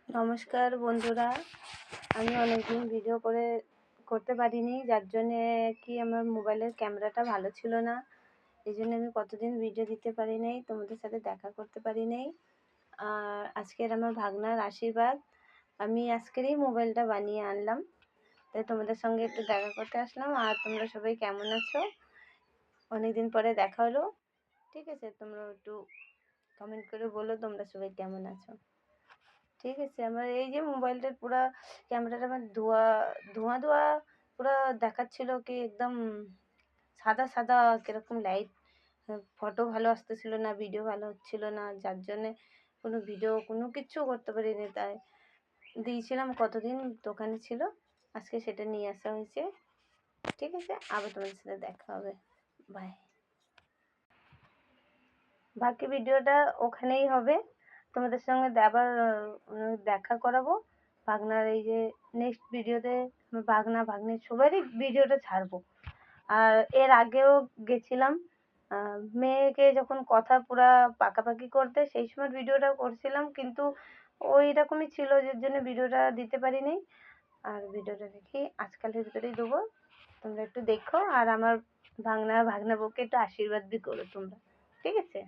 নমস্কার বন্ধুরা, আমি অনেকদিন ভিডিও করতে পারিনি, যার জন্যে কি আমার মোবাইলের ক্যামেরাটা ভালো ছিল না। এই জন্য আমি কতদিন ভিডিও দিতে পারি নাই, তোমাদের সাথে দেখা করতে পারি নাই। আর আজকের আমার ভাগনার আশীর্বাদ, আমি আজকেরই মোবাইলটা বানিয়ে আনলাম, তাই তোমাদের সঙ্গে একটু দেখা করতে আসলাম। আর তোমরা সবাই কেমন আছো? অনেকদিন পরে দেখা হলো। ঠিক আছে, তোমরা একটু কমেন্ট করে বলো তোমরা সবাই কেমন আছো। ঠিক আছে, আমার এই যে মোবাইলটার পুরা ক্যামেরাটা আমার ধোয়া ধোঁয়া ধোঁয়া পুরো দেখাচ্ছিল, কি একদম সাদা সাদা কিরকম লাইট, ফটো ভালো আসতেছিল না, ভিডিও ভালো হচ্ছিল না, যার জন্যে কোনো ভিডিও কোনো কিচ্ছু করতে পারিনি। তাই দিয়েছিলাম, কতদিন দোকানে ছিল, আজকে সেটা নিয়ে আসা হয়েছে। ঠিক আছে, আবার তোমাদের সাথে দেখা হবে। বাই। বাকি ভিডিওটা ওখানেই হবে, তোমাদের সঙ্গে আবার দেখা করাবো। ভাগনার এই যে নেক্সট ভিডিওতে ভাগনা ভাগ্নির সবারই ভিডিওটা ছাড়বো। আর এর আগেও গেছিলাম মেয়েকে যখন কথা পুরা পাকাপাকি করতে, সেই সময় ভিডিওটা করছিলাম, কিন্তু ওই রকমই ছিল, যার জন্য ভিডিওটা দিতে পারিনি। আর ভিডিওটা দেখি আজকালের ভিতরেই দেবো, তোমরা একটু দেখো। আর আমার ভাগনা বউকে একটু আশীর্বাদ বি করো তোমরা। ঠিক আছে।